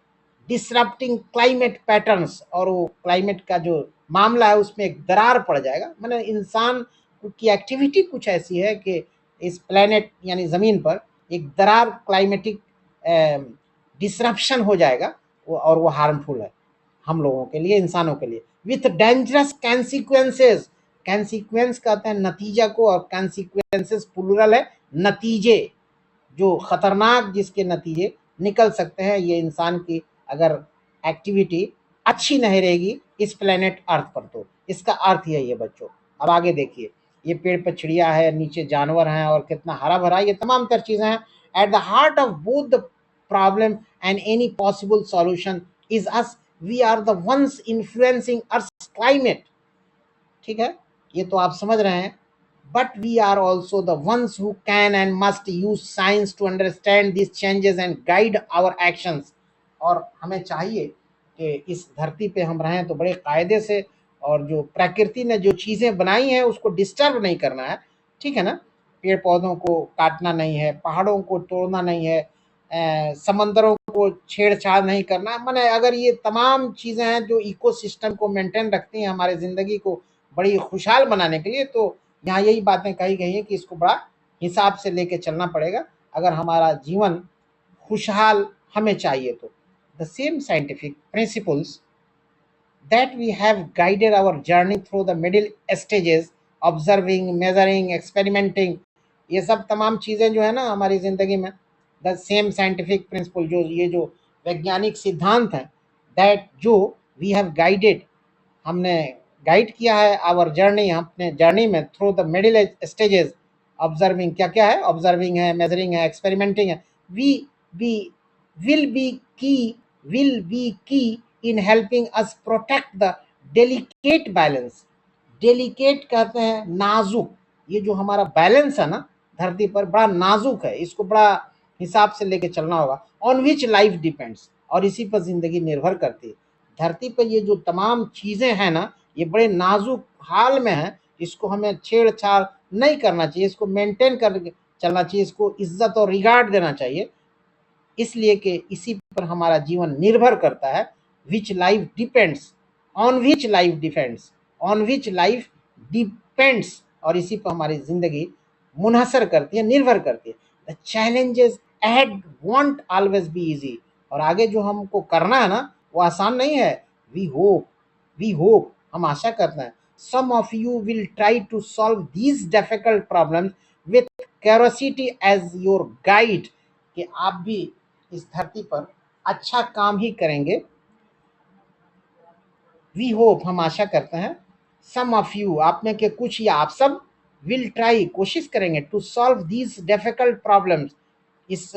डिसरप्टिंग क्लाइमेट पैटर्न्स, और वो क्लाइमेट का जो मामला है उसमें एक दरार पड़ जाएगा। मतलब इंसान की एक्टिविटी कुछ ऐसी है कि इस प्लेनेट यानी ज़मीन पर एक दरार, क्लाइमेटिक डिसरप्शन हो जाएगा, और वो हार्मफुल है हम लोगों के लिए, इंसानों के लिए, विथ डेंजरस कैंसिक्वेंसेस, कैंसिक्वेंस कहते हैं नतीजा को, और कैंसिक्वेंसेस प्लूरल है, नतीजे, जो खतरनाक जिसके नतीजे निकल सकते हैं, ये इंसान की अगर एक्टिविटी अच्छी नहीं रहेगी इस प्लेनेट अर्थ पर। तो इसका अर्थ यही है बच्चों। अब आगे देखिए, ये पेड़ पर चिड़िया है, नीचे जानवर हैं, और कितना हरा भरा, ये तमाम तर चीजें हैं। At the heart of both the problem and any possible solution is us, we are the ones influencing earth climate. ठीक है, ये तो आप समझ रहे हैं। But we are also the ones who can and must use science to understand these changes and guide our actions। और हमें चाहिए कि इस धरती पे हम रहें तो बड़े कायदे से, और जो प्रकृति ने जो चीज़ें बनाई हैं उसको डिस्टर्ब नहीं करना है, ठीक है ना। पेड़ पौधों को काटना नहीं है, पहाड़ों को तोड़ना नहीं है, समंदरों को छेड़छाड़ नहीं करना। माने अगर ये तमाम चीज़ें हैं जो इकोसिस्टम को मेंटेन रखती हैं, हमारे ज़िंदगी को बड़ी खुशहाल बनाने के लिए, तो यहाँ यही बातें कही गई हैं कि इसको बड़ा हिसाब से लेके चलना पड़ेगा अगर हमारा जीवन खुशहाल हमें चाहिए तो। The same scientific principles that we have guided our journey through the middle stages, observing, measuring, experimenting, ये सब तमाम चीज़ें जो है ना हमारी ज़िंदगी में, द सेम साइंटिफिक प्रिंसिपल, जो ये जो वैज्ञानिक सिद्धांत हैं, दैट जो वी हैव गाइडेड, हमने गाइड किया है आवर जर्नी, अपने जर्नी में through the middle stages, observing क्या क्या है, ऑब्जर्विंग है, मेजरिंग है, एक्सपेरिमेंटिंग है। वी बी विल बी की विल बी की in helping us protect the delicate balance. Delicate कहते हैं नाजुक, ये जो हमारा बैलेंस है ना धरती पर बड़ा नाजुक है, इसको बड़ा हिसाब से लेके चलना होगा। ऑन विच लाइफ डिपेंड्स, और इसी पर जिंदगी निर्भर करती है। धरती पर ये जो तमाम चीजें हैं ना, ये बड़े नाजुक हाल में है, इसको हमें छेड़छाड़ नहीं करना चाहिए, इसको मेंटेन कर चलना चाहिए, इसको इज्जत और रिगार्ड देना चाहिए, इसलिए कि इसी पर हमारा जीवन निर्भर करता है। विच life depends, on which life depends, on which life depends, और इसी पर हमारी जिंदगी मुनहसर करती है, निर्भर करती है। The challenges ahead want always be easy, और आगे जो हमको करना है ना वो आसान नहीं है। वी होप, वी होप, हम आशा करते हैं। Some of you will try to solve these difficult problems with curiosity as your guide, कि आप भी इस धरती पर अच्छा काम ही करेंगे। वी होप, हम आशा करते हैं। सम ऑफ यू, आप में के कुछ या आप सब, विल ट्राई, कोशिश करेंगे, to solve these difficult problems, इस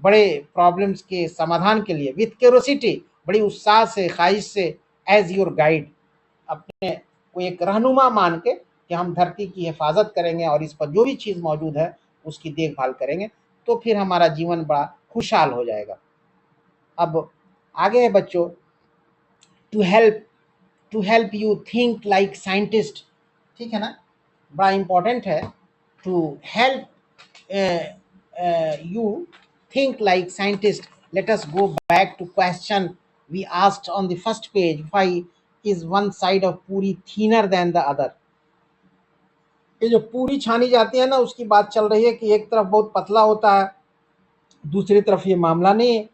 बड़े प्रॉब्लम्स के समाधान के लिए, विथ क्यूरोसिटी, बड़ी उत्साह से, ख्वाहिश से, एज योर गाइड, अपने को एक रहनुमा मान के कि हम धरती की हिफाजत करेंगे और इस पर जो भी चीज़ मौजूद है उसकी देखभाल करेंगे, तो फिर हमारा जीवन बड़ा खुशहाल हो जाएगा। अब आगे है बच्चों, to help, to help you think like scientist, ठीक है ना, बड़ा इंपॉर्टेंट है। To help you think like scientist, let us go back to question we asked on the first page, why is one side of puri thinner than the other। ये जो पूरी छानी जाती है ना उसकी बात चल रही है कि एक तरफ बहुत पतला होता है, दूसरी तरफ ये मामला नहीं है।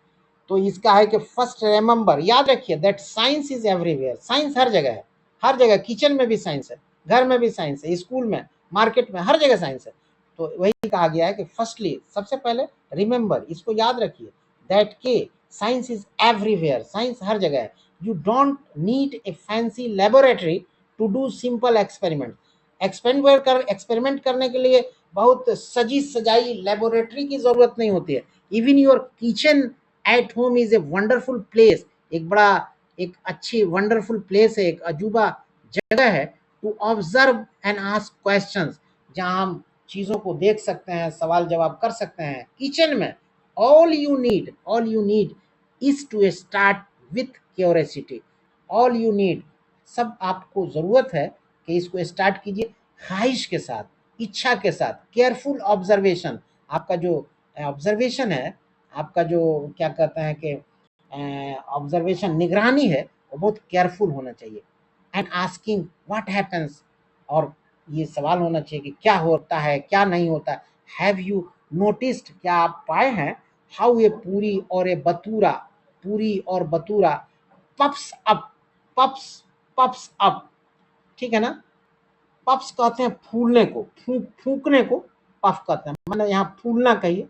तो इसका है कि फर्स्ट रिमेंबर, याद रखिए that science is everywhere, science हर जगह है, हर जगह, किचन में भी साइंस है, घर में भी साइंस है, स्कूल में, मार्केट में, हर जगह साइंस है। तो वही कहा गया है कि फर्स्टली, सबसे पहले रिमेंबर, इसको याद रखिए, दैट के साइंस इज एवरीवेयर, साइंस हर जगह है। You don't need a fancy laboratory to do simple experiment, experiment करने के लिए बहुत सजी सजाई लेबोरेटरी की जरूरत नहीं होती है। Even your kitchen at home is a wonderful place, एक बड़ा, एक अच्छी वंडरफुल प्लेस है, एक अजूबा जगह है, to observe and ask questions, जहां हम चीजों को देख सकते हैं, सवाल जवाब कर सकते हैं। किचन में all you need is to start with curiosity, all you need, सब आपको जरूरत है कि इसको स्टार्ट कीजिए ख्वाहिश के साथ, इच्छा के साथ, केयरफुल ऑब्जर्वेशन, आपका जो ऑब्जर्वेशन है, आपका जो क्या कहते हैं कि ऑब्जर्वेशन, निगरानी है, वो बहुत केयरफुल होना चाहिए। एंड आस्किंग व्हाट हैपेंस, और ये सवाल होना चाहिए कि क्या होता है, क्या नहीं होता। हैव यू नोटिस्ड, क्या आप पाए हैं, हाउ ए पूरी और ए बतूरा, पूरी और batura puffs up, puffs puffs up, ठीक है ना। पफ्स कहते हैं फूलने को, फूकने को पफ कहते हैं, मतलब यहाँ फूलना कहिए,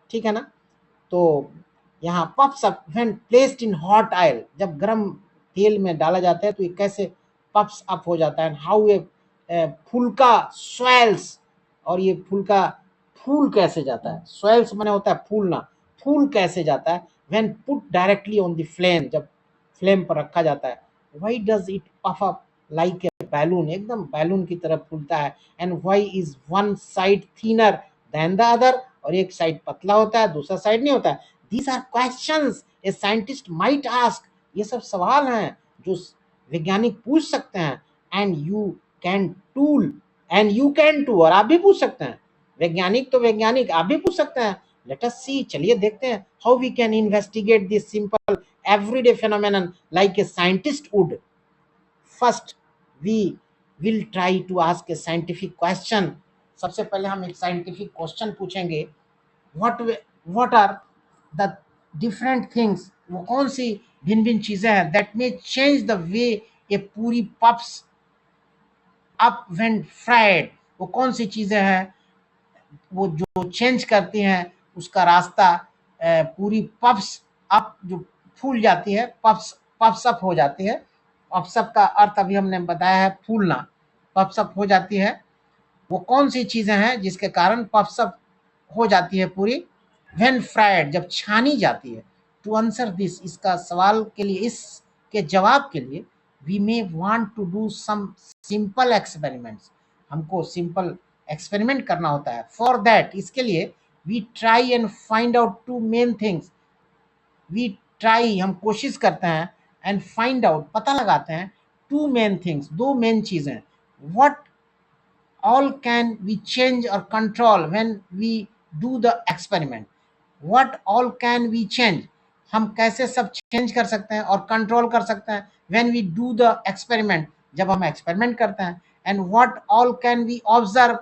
ठीक है ना। तो यहाँ puffs up when placed in hot oil, जब गर्म तेल में डाला जाता है तो ये कैसे पफ्स अप हो जाता है। हाउ ए फुल्का स्वेल्स, और ये फुल्का फूल कैसे जाता है, स्वेल्स माने होता है फूलना, फूल कैसे जाता है। When put directly on the flame, जब फ्लेम पर रखा जाता है। Why does it puff up like a balloon, एकदम बैलून की तरह फूलता है। And why is one side thinner than the other, और एक साइड पतला होता है, दूसरा साइड नहीं होता है। These are questions a scientist might ask, ये सब सवाल हैं जो वैज्ञानिक पूछ सकते हैं। And you can tool, and you can too, और आप भी पूछ सकते हैं, वैज्ञानिक तो वैज्ञानिक, आप भी पूछ सकते हैं। लेट अस सी, चलिए देखते हैं, how we can investigate this simple everyday phenomenon like a scientist would। First we will try to ask a scientific question, सबसे पहले हम एक साइंटिफिक क्वेश्चन पूछेंगे। what are the different things, वो कौन सी भिन्न भिन्न चीजें हैं, that may change the way a पूरी puffs up when fried, वो कौन सी चीजें हैं वो जो चेंज करती हैं उसका रास्ता, पूरी पफ्स अप जो फूल जाती है, पफ्स पफ्स हो जाती है। पफ्स का अर्थ अभी हमने बताया है फूलना, पफ्स हो जाती है। वो कौन सी चीजें हैं जिसके कारण पफ्स हो जाती है पूरी? व्हेन फ्राइड, जब छानी जाती है। टू आंसर दिस, इसका सवाल के लिए, इसके जवाब के लिए we may want to do some simple experiments, हमको सिंपल एक्सपेरिमेंट करना होता है। फॉर दैट, इसके लिए we try and find out two main things, we try, हम कोशिश करते हैं, एंड फाइंड आउट, पता लगाते हैं, टू मेन थिंग्स, दो मेन चीजें। What all can we change or control when we do the experiment? What all can we change, हम कैसे सब चेंज कर सकते हैं और कंट्रोल कर सकते हैं when we do the experiment, जब हम एक्सपेरिमेंट करते हैं। And what all can we observe,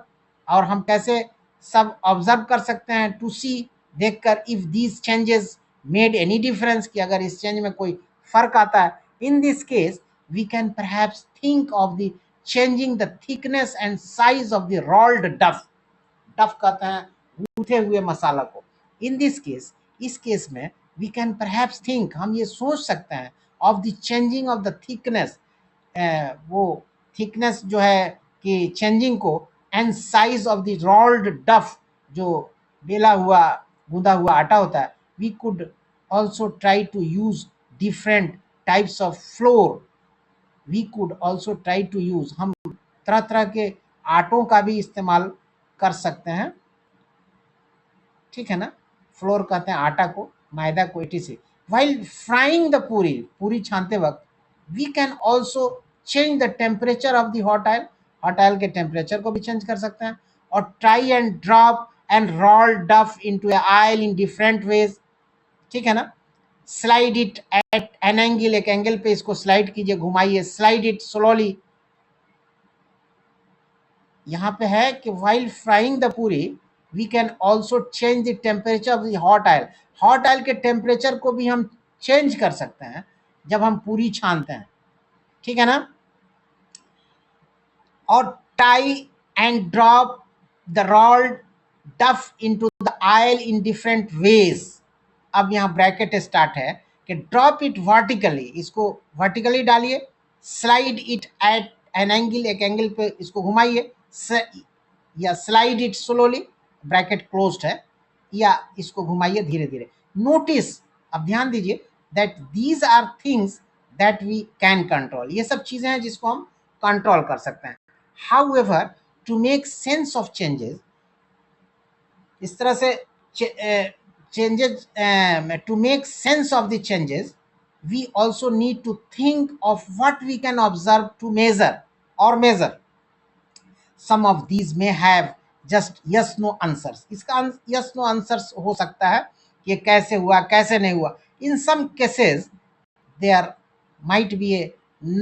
और हम कैसे सब ऑब्जर्व कर सकते हैं, टू सी, देखकर, if these changes made any difference, कि अगर इस चेंज में कोई फर्क आता है। इन this case we can perhaps think of the changing the thickness and size of the rolled duff, डफ कहते हैं गूथे हुए मसाला को। इन दिस केस, इस केस में वी कैन परहैप्स थिंक, हम ये सोच सकते हैं, of the changing of the thickness, वो थिकनेस जो है कि चेंजिंग को, and size of the rolled dough, जो बेला हुआ गूंदा हुआ आटा होता है। We could also try to use different types of flour, we could also try to use, हम तरह तरह के आटों का भी इस्तेमाल कर सकते हैं, ठीक है ना। फ्लोर कहते हैं आटा को, मैदा को, etc। वाइल फ्राइंग द पूरी, पूरी छानते वक्त, we can also change the temperature of the hot oil, hot oil के टेम्परेचर को भी चेंज कर सकते हैं। और try and drop and roll dough into a oil in different ways, ठीक है ना। Slide it at an angle, एक एंगल पे इसको स्लाइड कीजिए, घुमाइए, स्लाइड इट स्लोली। यहाँ पे है कि while frying the पूरी we can also change the temperature of the hot oil, hot oil के टेम्परेचर को भी हम चेंज कर सकते हैं जब हम पूरी छानते हैं, ठीक है ना। और tie and drop the rolled dough into the oil in different ways. अब यहाँ ब्रैकेट स्टार्ट है कि ड्रॉप इट वर्टिकली, इसको वर्टिकली डालिए, slide it at an angle, एक एंगल पे इसको घुमाइए, या slide it slowly, bracket closed है, या इसको घुमाइए धीरे धीरे। नोटिस, अब ध्यान दीजिए, that these are things that we can control, ये सब चीजें हैं जिसको हम कंट्रोल कर सकते हैं। However, to make sense of changes, इस तरह से changes, to make sense of the changes, we also need to think of what we can observe to measure or measure. Some of these may have just yes no answers, इसका yes no answers हो सकता है कि ये कैसे हुआ कैसे नहीं हुआ। In some cases there might be a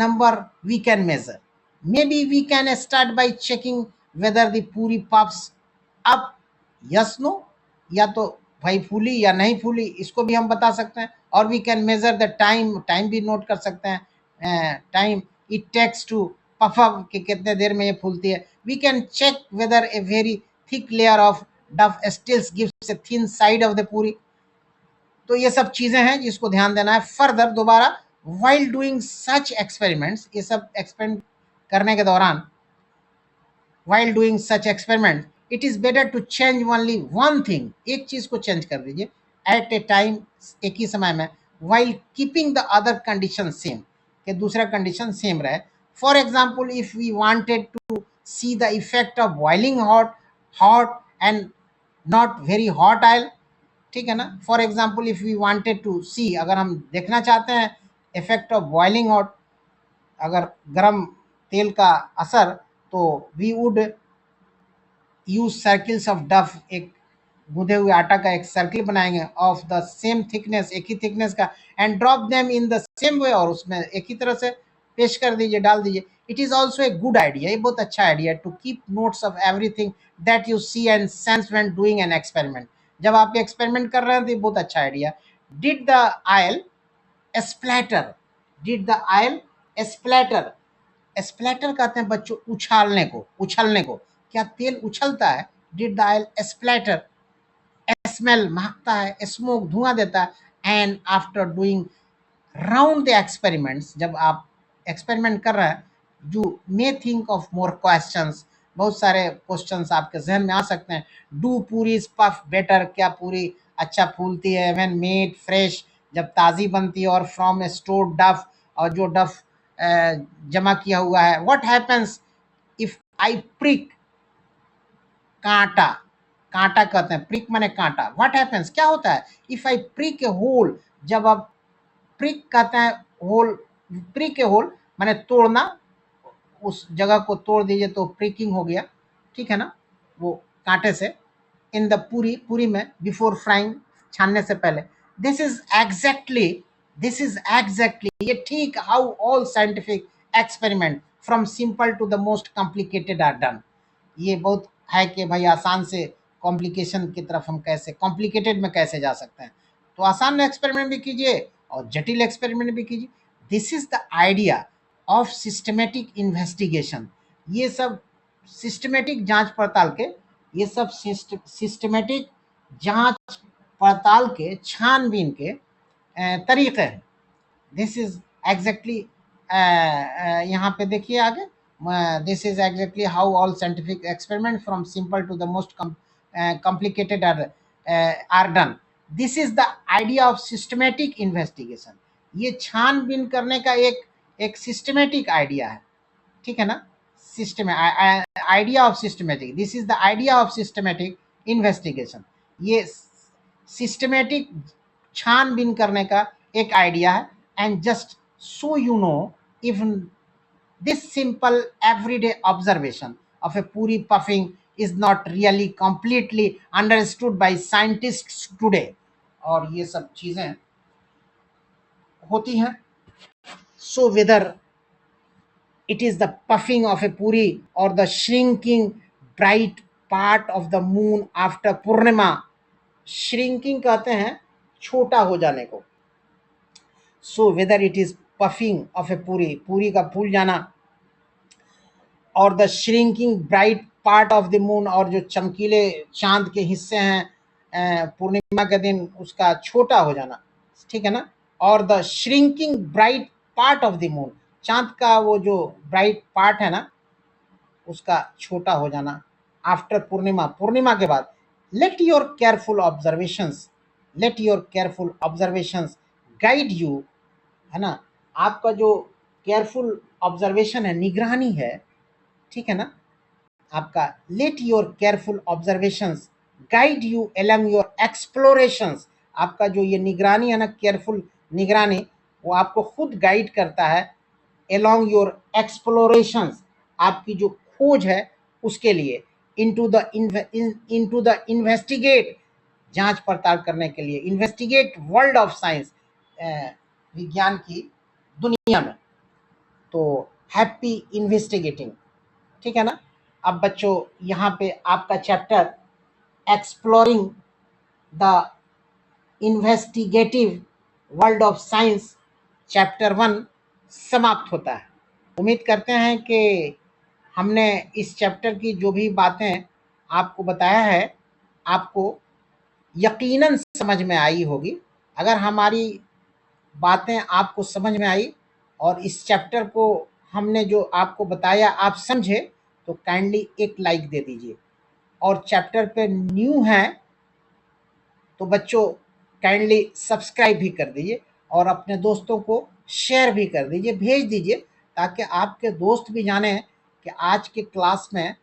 number we can measure. Maybe we can start by checking whether the puri puffs up, yes no, या तो भाई फूली या नहीं फूली, इसको भी हम बता सकते हैं। और we can measure the time, time भी नोट कर सकते हैं, time it takes to puff up, कि कितने देर में ये फूलती है। We can check whether a very thick layer of dough stills gives a thin side of the puri. तो ये सब चीजें हैं जिसको ध्यान देना है। फर्दर, दोबारा, वाइल डूइंग सच एक्सपेरिमेंट्स, ये सब एक्सपेरिमेंट करने के दौरान, while doing such experiment, it is better to change only one thing, एक चीज को चेंज कर दीजिए, at a time, एक ही समय में, while keeping the other condition same, कि दूसरा कंडीशन सेम रहे। For example, if we wanted to see the effect of boiling hot and not very hot oil, ठीक है ना। For example, if we wanted to see, अगर हम देखना चाहते हैं इफेक्ट ऑफ बॉइलिंग हॉट, अगर गर्म तेल का असर, तो we would use circles of dough, एक गूंदे हुए आटा का एक सर्किल बनाएंगे, ऑफ द सेम थिकनेस, एक ही थिकनेस का, and drop them in the same way, और उसमें एक ही तरह से पेश कर दीजिए, डाल दीजिए। It is also a good idea, ये बहुत अच्छा idea, to keep notes of everything that you see and sense when doing an experiment, जब आप एक्सपेरिमेंट कर रहे हैं तो ये बहुत अच्छा idea. Did the aisle splatter, did the aisle splatter, splatter कहते हैं बच्चों उछालने को, उछलने को, क्या तेल उछलता है? Did the oil splatter, smell महकता है, स्मोक धुआं देता है, and after doing round the experiments, जब आप एक्सपेरिमेंट कर रहे हैं, you may think of more questions, बहुत सारे क्वेश्चंस आपके जहन में आ सकते हैं। डू पूरी पफ बेटर, क्या पूरी अच्छा फूलती है व्हेन मेड फ्रेश, जब ताज़ी बनती है, और फ्रॉम ए स्टोर डफ, और जो डफ जमा किया हुआ है। What happens if I prick, कांटा, कांटा कहते हैं, प्रिक माने कांटा। व्हाट हैपेंस, क्या होता है, if I prick a hole, जब आप प्रिक कहते हैं होल, प्रिक ए होल माने तोड़ना, उस जगह को तोड़ दीजिए तो प्रिकिंग हो गया, ठीक है ना, वो कांटे से। इन द पूरी, पूरी में, बिफोर फ्राइंग, छानने से पहले। This is exactly, this is exactly, ये ठीक how all scientific experiment from simple to the most complicated are done. ये बहुत है कि भाई आसान से कॉम्प्लिकेशन की तरफ हम कैसे, कॉम्प्लिकेटेड में कैसे जा सकते हैं। तो आसान एक्सपेरिमेंट भी कीजिए और जटिल एक्सपेरिमेंट भी कीजिए। This is the idea of systematic investigation. ये सब सिस्टमेटिक जांच पड़ताल के, ये सब सिस्टमेटिक जांच पड़ताल के, छानबीन के तरीके हैं। दिस इज एग्जैक्टली, यहाँ पे देखिए आगे, this is exactly how all scientific experiment from simple to the most complicated are done. This is the idea of systematic investigation. ये छानबीन करने का एक सिस्टमेटिक आइडिया है, ठीक है ना। System idea of systematic, this is the idea of systematic investigation. ये सिस्टमेटिक छानबीन करने का एक आइडिया है। And just so you know, if this simple everyday observation of a puri puffing is not really completely understood by scientists today, और ये सब चीजें होती हैं। So whether it is the puffing of a puri or the shrinking bright part of the moon after Purnima, shrinking कहते हैं छोटा हो जाने को। So whether it is puffing of a puri, पूरी का फूल जाना, और the shrinking bright part of the moon, और जो चमकीले चांद के हिस्से हैं पूर्णिमा के दिन, उसका छोटा हो जाना, ठीक है ना। और the shrinking bright part of the moon, चांद का वो जो ब्राइट पार्ट है ना, उसका छोटा हो जाना आफ्टर पूर्णिमा, पूर्णिमा के बाद। Let your careful observations, let your careful observations guide you, है ना। आपका जो केयरफुल ऑब्जर्वेशन है, निगरानी है, ठीक है ना आपका। Let your careful observations guide you along your explorations, आपका जो ये निगरानी है ना, केयरफुल निगरानी, वो आपको खुद गाइड करता है एलोंग योर एक्सप्लोरेशंस, आपकी जो खोज है उसके लिए। इनटू द इन्वेस्टिगेट, जांच पड़ताल करने के लिए, इन्वेस्टिगेट वर्ल्ड ऑफ साइंस, विज्ञान की दुनिया में। तो हैप्पी इन्वेस्टिगेटिंग, ठीक है ना। अब बच्चों यहाँ पे आपका chapter exploring the investigative world of science chapter 1 समाप्त होता है। उम्मीद करते हैं कि हमने इस चैप्टर की जो भी बातें आपको बताया है, आपको यकीनन समझ में आई होगी। अगर हमारी बातें आपको समझ में आई और इस चैप्टर को हमने जो आपको बताया आप समझे, तो काइंडली एक लाइक दे दीजिए। और चैप्टर पे न्यू हैं तो बच्चों काइंडली सब्सक्राइब भी कर दीजिए और अपने दोस्तों को शेयर भी कर दीजिए, भेज दीजिए, ताकि आपके दोस्त भी जाने कि आज के क्लास में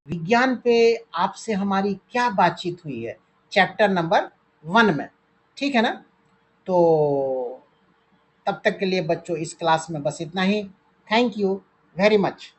विज्ञान पे आपसे हमारी क्या बातचीत हुई है चैप्टर नंबर 1 में, ठीक है ना। तो तब तक के लिए बच्चों इस क्लास में बस इतना ही। Thank you very much.